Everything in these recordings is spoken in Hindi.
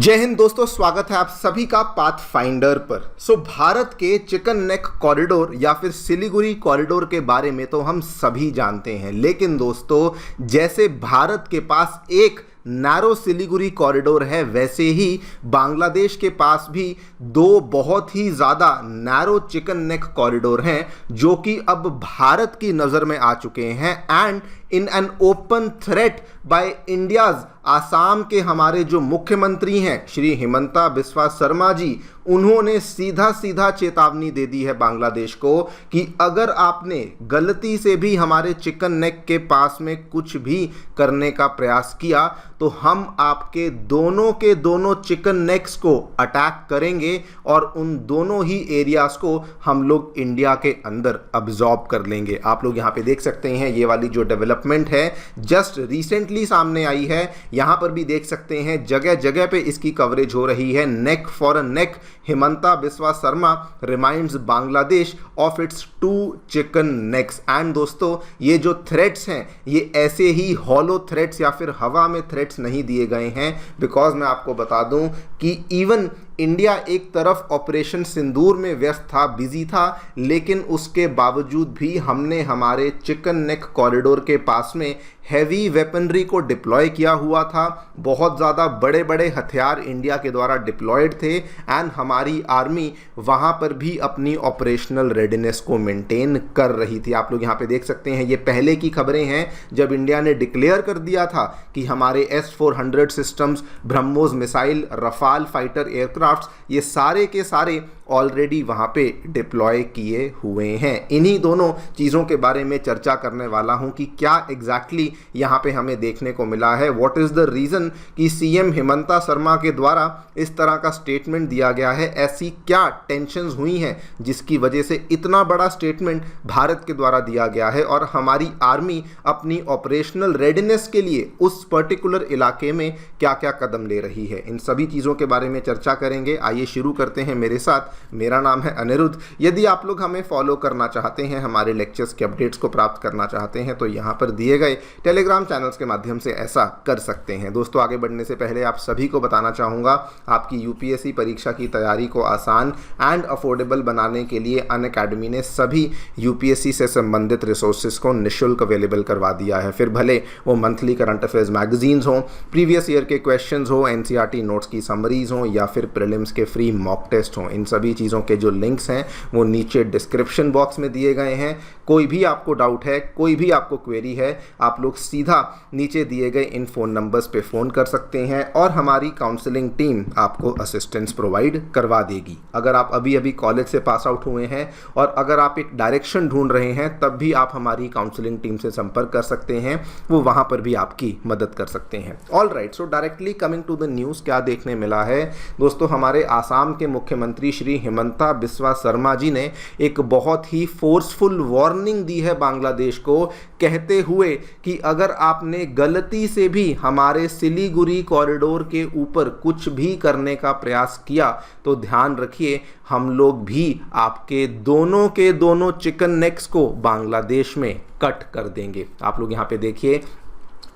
जय हिंद दोस्तों, स्वागत है आप सभी का पाथ फाइंडर पर। भारत के चिकन नेक कॉरिडोर या फिर सिलीगुड़ी कॉरिडोर के बारे में तो हम सभी जानते हैं, लेकिन दोस्तों जैसे भारत के पास एक नैरो सिलीगुड़ी कॉरिडोर है, वैसे ही बांग्लादेश के पास भी दो बहुत ही ज़्यादा नैरो चिकन नेक कॉरिडोर हैं जो कि अब भारत की नज़र में आ चुके हैं and in an open threat by India's. Assam के हमारे जो मुख्यमंत्री हैं श्री हिमंता बिस्वा शर्मा जी, उन्होंने सीधा सीधा चेतावनी दे दी है बांग्लादेश को कि अगर आपने गलती से भी हमारे चिकन नेक के पास में कुछ भी करने का प्रयास किया तो हम आपके दोनों के दोनों चिकन नेक्स को अटैक करेंगे और उन दोनों ही एरियाज को हम लोग इंडिया के अंदर अब्जॉर्ब कर लेंगे। आप लोग यहाँ पे देख सकते हैं ये वाली जो डेवलपमेंट है जस्ट रिसेंटली सामने आई है। यहाँ पर भी देख सकते हैं जगह जगह पे इसकी कवरेज हो रही है। Neck for a neck, Himanta Biswa Sarma reminds Bangladesh of its 2 chicken necks. And दोस्तों ये जो थ्रेट्स हैं ये ऐसे ही हॉलो थ्रेट्स या फिर हवा में थ्रेट्स नहीं दिए गए हैं, बिकॉज मैं आपको बता दूं कि इवन इंडिया एक तरफ ऑपरेशन सिंदूर में व्यस्त था, बिजी था, लेकिन उसके बावजूद भी हमने हमारे चिकन नेक कॉरिडोर के पास में हैवी वेपनरी को डिप्लॉय किया हुआ था। बहुत ज़्यादा बड़े बड़े हथियार इंडिया के द्वारा डिप्लॉयड थे एंड हमारी आर्मी वहाँ पर भी अपनी ऑपरेशनल रेडीनेस को मेंटेन कर रही थी। आप लोग यहाँ पे देख सकते हैं ये पहले की खबरें हैं जब इंडिया ने डिक्लेयर कर दिया था कि हमारे S-400 systems, BrahMos missile, Rafale fighter aircraft, ये सारे के सारे ऑलरेडी वहाँ पे डिप्लॉय किए हुए हैं। इन्हीं दोनों चीज़ों के बारे में चर्चा करने वाला हूँ कि क्या एग्जैक्टली यहाँ पे हमें देखने को मिला है। व्हाट इज़ द रीज़न कि सीएम हिमंता शर्मा के द्वारा इस तरह का स्टेटमेंट दिया गया है। ऐसी क्या टेंशन्स हुई हैं जिसकी वजह से इतना बड़ा स्टेटमेंट भारत के द्वारा दिया गया है और हमारी आर्मी अपनी ऑपरेशनल रेडीनेस के लिए उस पर्टिकुलर इलाके में क्या क्या कदम ले रही है। इन सभी चीज़ों के बारे में चर्चा करेंगे। आइए शुरू करते हैं मेरे साथ। मेरा नाम है अनिरुद्ध। यदि आप लोग हमें फॉलो करना चाहते हैं, हमारे लेक्चर्स के अपडेट्स को प्राप्त करना चाहते हैं, तो यहाँ पर दिए गए टेलीग्राम चैनल्स के माध्यम से ऐसा कर सकते हैं। दोस्तों आगे बढ़ने से पहले आप सभी को बताना चाहूँगा, आपकी यूपीएससी परीक्षा की तैयारी को आसान एंड अफोर्डेबल बनाने के लिए अनअकैडमी ने सभी यूपीएससी से संबंधित रिसोर्सेज को निःशुल्क अवेलेबल करवा दिया है। फिर भले वो मंथली करंट अफेयर्स मैगजीन्स हों, प्रीवियस ईयर के क्वेश्चंस हो, एनसीईआरटी नोट्स की समरीज हों या फिर प्रीलिम्स के फ्री मॉक टेस्ट हों, इन सभी चीज़ों के जो लिंक्स हैं वो नीचे डिस्क्रिप्शन बॉक्स में दिए गए हैं। कोई भी आपको डाउट है, कोई भी आपको क्वेरी है, आप लोग सीधा नीचे दिए गए इन फ़ोन नंबर्स पे फ़ोन कर सकते हैं और हमारी काउंसलिंग टीम आपको असिस्टेंस प्रोवाइड करवा देगी। अगर आप अभी अभी कॉलेज से पास आउट हुए हैं और अगर आप एक डायरेक्शन ढूंढ रहे हैं, तब भी आप हमारी काउंसलिंग टीम से संपर्क कर सकते हैं, वो वहाँ पर भी आपकी मदद कर सकते हैं। All right, so directly coming to the news, क्या देखने मिला है दोस्तों। हमारे आसाम के मुख्यमंत्री श्री हिमंता बिस्वा शर्मा जी ने एक बहुत ही फोर्सफुल वार्निंग दी है बांग्लादेश को, कहते हुए कि अगर आपने गलती से भी हमारे सिलीगुड़ी कॉरिडोर के ऊपर कुछ भी करने का प्रयास किया तो ध्यान रखिए हम लोग भी आपके दोनों के दोनों चिकन नेक्स को बांग्लादेश में कट कर देंगे। आप लोग यहाँ पे देखिए,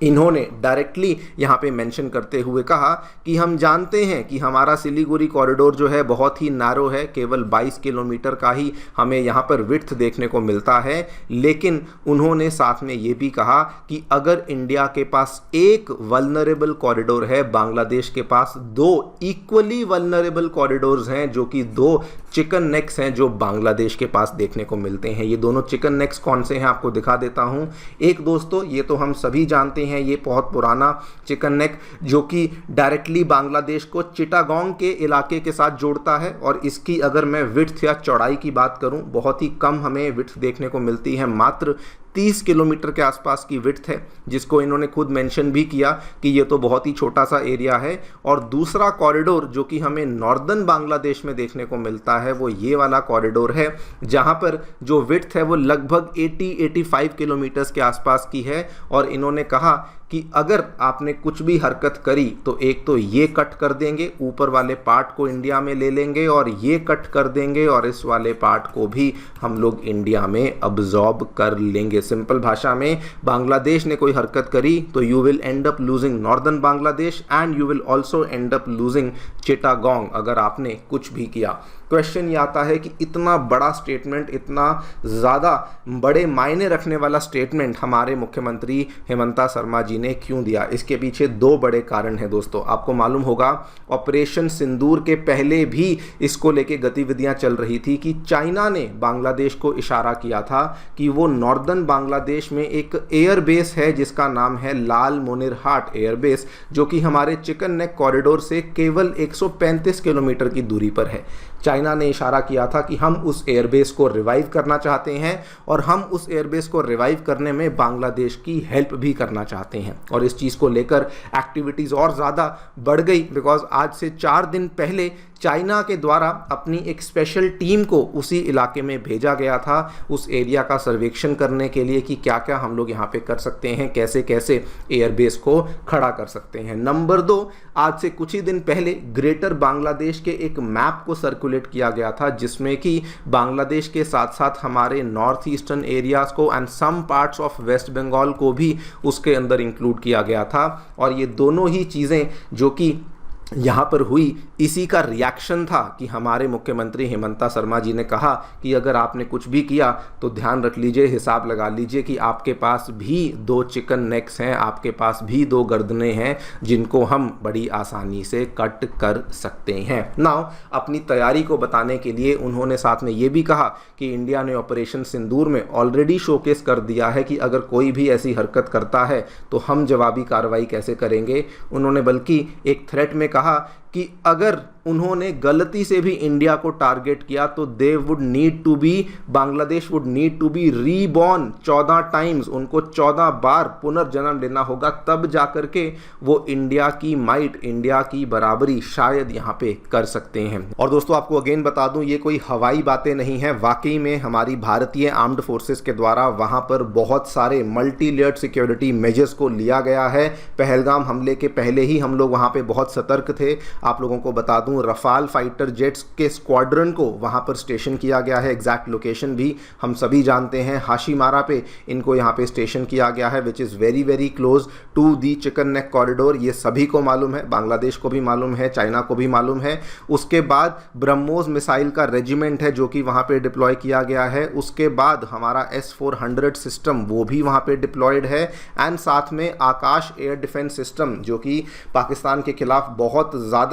इन्होंने डायरेक्टली यहाँ पे मेंशन करते हुए कहा कि हम जानते हैं कि हमारा सिलीगुड़ी कॉरिडोर जो है बहुत ही नैरो है, केवल 22 किलोमीटर का ही हमें यहाँ पर विड्थ देखने को मिलता है, लेकिन उन्होंने साथ में ये भी कहा कि अगर इंडिया के पास एक वल्नरेबल कॉरिडोर है, बांग्लादेश के पास 2 इक्वली वल्नरेबल कॉरिडोर्स हैं जो कि 2 चिकन नेक्स हैं जो बांग्लादेश के पास देखने को मिलते हैं। ये दोनों चिकन नेक्स कौन से हैं आपको दिखा देता हूँ। एक दोस्तों ये तो हम सभी जानते हैं, ये बहुत पुराना चिकन नेक जो कि डायरेक्टली बांग्लादेश को चिटागोंग के इलाके के साथ जोड़ता है और इसकी अगर मैं विड्थ या चौड़ाई की बात करूं, बहुत ही कम हमें विड्थ देखने को मिलती है, मात्र 30 किलोमीटर के आसपास की विड्थ है, जिसको इन्होंने खुद मेंशन भी किया कि ये तो बहुत ही छोटा सा एरिया है। और दूसरा कॉरिडोर जो कि हमें नॉर्दर्न बांग्लादेश में देखने को मिलता है वो ये वाला कॉरिडोर है, जहाँ पर जो विड्थ है वो लगभग 80-85 किलोमीटर्स के आसपास की है। और इन्होंने कहा कि अगर आपने कुछ भी हरकत करी तो एक तो ये कट कर देंगे, ऊपर वाले पार्ट को इंडिया में ले लेंगे और ये कट कर देंगे और इस वाले पार्ट को भी हम लोग इंडिया में अब्जॉर्ब कर लेंगे। सिंपल भाषा में, बांग्लादेश ने कोई हरकत करी तो you will and up losing northern Bangladesh and you will also and up losing Chittagong अगर आपने कुछ भी किया। क्वेश्चन ये आता है कि इतना बड़ा स्टेटमेंट, इतना ज़्यादा बड़े मायने रखने वाला स्टेटमेंट हमारे मुख्यमंत्री हेमंता शर्मा जी ने क्यों दिया? इसके पीछे दो बड़े कारण हैं दोस्तों। आपको मालूम होगा ऑपरेशन सिंदूर के पहले भी इसको लेके गतिविधियां चल रही थी कि चाइना ने बांग्लादेश को इशारा किया था कि वो नॉर्दर्न बांग्लादेश में एक एयरबेस है जिसका नाम है लाल मोनिरहाट एयरबेस, जो कि हमारे चिकन नेक कॉरिडोर से केवल 135 किलोमीटर की दूरी पर है। चाइना ने इशारा किया था कि हम उस एयरबेस को रिवाइव करना चाहते हैं और हम उस एयरबेस को रिवाइव करने में बांग्लादेश की हेल्प भी करना चाहते हैं। और इस चीज़ को लेकर एक्टिविटीज़ और ज़्यादा बढ़ गई बिकॉज आज से 4 दिन पहले चाइना के द्वारा अपनी एक स्पेशल टीम को उसी इलाके में भेजा गया था उस एरिया का सर्वेक्षण करने के लिए कि क्या क्या हम लोग यहाँ पे कर सकते हैं, कैसे कैसे एयरबेस को खड़ा कर सकते हैं। नंबर 2, आज से कुछ ही दिन पहले ग्रेटर बांग्लादेश के एक मैप को सर्कुलेट किया गया था जिसमें कि बांग्लादेश के साथ साथ हमारे नॉर्थ ईस्टर्न एरियाज़ को and some parts of West Bengal को भी उसके अंदर इंक्लूड किया गया था। और ये दोनों ही चीज़ें जो कि यहाँ पर हुई, इसी का रिएक्शन था कि हमारे मुख्यमंत्री हेमंता शर्मा जी ने कहा कि अगर आपने कुछ भी किया तो ध्यान रख लीजिए, हिसाब लगा लीजिए कि आपके पास भी 2 चिकन नेक्स हैं, आपके पास भी 2 गर्दनें हैं जिनको हम बड़ी आसानी से कट कर सकते हैं। नाउ अपनी तैयारी को बताने के लिए उन्होंने साथ में ये भी कहा कि इंडिया ने ऑपरेशन सिंदूर में ऑलरेडी शोकेस कर दिया है कि अगर कोई भी ऐसी हरकत करता है तो हम जवाबी कार्रवाई कैसे करेंगे। उन्होंने बल्कि एक थ्रेट में कहा कि अगर उन्होंने गलती से भी इंडिया को टारगेट किया तो Bangladesh would need to be reborn 14 times, उनको 14 बार पुनर्जन्म लेना होगा, तब जाकर के वो इंडिया की माइट, इंडिया की बराबरी शायद यहाँ पे कर सकते हैं। और दोस्तों आपको अगेन बता दूं, ये कोई हवाई बातें नहीं है, वाकई में हमारी भारतीय आर्म्ड फोर्सेस के द्वारा वहाँ पर बहुत सारे मल्टी लेयर्ड सिक्योरिटी मेजर्स को लिया गया है। पहलगाम हमले के पहले ही हम लोग वहाँ पे बहुत सतर्क थे। आप लोगों को बता दूं, रफाल फाइटर जेट्स के स्क्वाड्रन को वहां पर स्टेशन किया गया है। एग्जैक्ट लोकेशन भी हम सभी जानते हैं, हाशीमारा पे इनको यहां पे स्टेशन किया गया है, which is very very close to the chicken neck corridor. ये सभी को मालूम है, बांग्लादेश को भी मालूम है, चाइना को भी मालूम है। उसके बाद ब्रह्मोस मिसाइल का रेजिमेंट है जो कि वहां पे डिप्लॉय किया गया है। उसके बाद हमारा S-400 सिस्टम वो भी वहां पे डिप्लॉयड है एंड साथ में आकाश एयर डिफेंस सिस्टम जो कि पाकिस्तान के खिलाफ बहुत ज़्यादा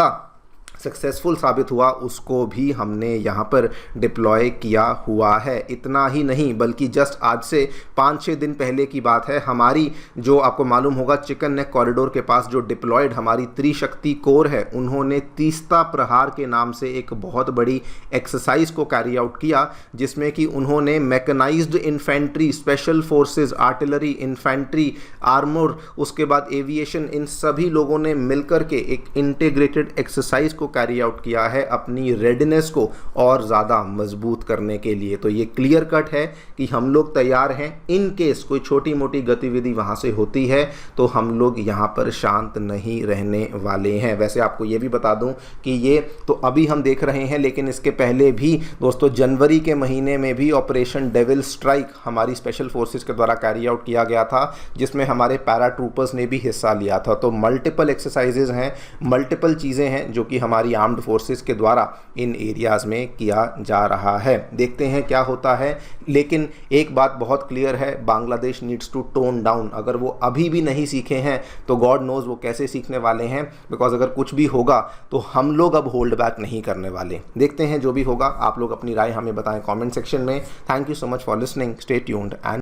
सक्सेसफुल साबित हुआ, उसको भी हमने यहाँ पर डिप्लॉय किया हुआ है। इतना ही नहीं बल्कि जस्ट आज से 5-6 दिन पहले की बात है, हमारी जो आपको मालूम होगा चिकन नेक कॉरिडोर के पास जो डिप्लॉयड हमारी त्रिशक्ति कोर है, उन्होंने तीस्ता प्रहार के नाम से एक बहुत बड़ी एक्सरसाइज को कैरी आउट किया जिसमें कि उन्होंने mechanised infantry, special forces, artillery, infantry, armour, उसके बाद एविएशन, इन सभी लोगों ने मिलकर के एक इंटीग्रेटेड एक्सरसाइज को कैरी आउट किया है अपनी रेडीनेस को और ज़्यादा मजबूत करने के लिए। तो ये क्लियर कट है कि हम लोग तैयार हैं, इन केस कोई छोटी मोटी गतिविधि वहाँ से होती है तो हम लोग यहाँ पर शांत नहीं रहने वाले हैं। वैसे आपको ये भी बता दूं कि ये तो अभी हम देख रहे हैं, लेकिन इसके पहले भी दोस्तों जनवरी के महीने में भी ऑपरेशन डेविल स्ट्राइक हमारी स्पेशल फोर्सेस के द्वारा कैरी आउट किया गया था जिसमें हमारे पैरा ट्रूपर्स ने भी हिस्सा लिया था। तो मल्टीपल एक्सरसाइजेज हैं, मल्टीपल चीज़ें हैं जो कि हमारी आर्म्ड फोर्सेस के द्वारा इन एरियाज़ में किया जा रहा है। देखते हैं क्या होता है, लेकिन एक बात बहुत क्लियर है, Bangladesh needs to tone down. अगर वो अभी भी नहीं सीखे हैं तो गॉड नोज वो कैसे सीखने वाले हैं, बिकॉज अगर कुछ भी होगा तो हम लोग अब होल्ड बैक नहीं करने वाले। देखते हैं जो भी होगा, आप लोग अपनी राय हमें बताएं कमेंट सेक्शन में। Thank you so much for listening, stay tuned and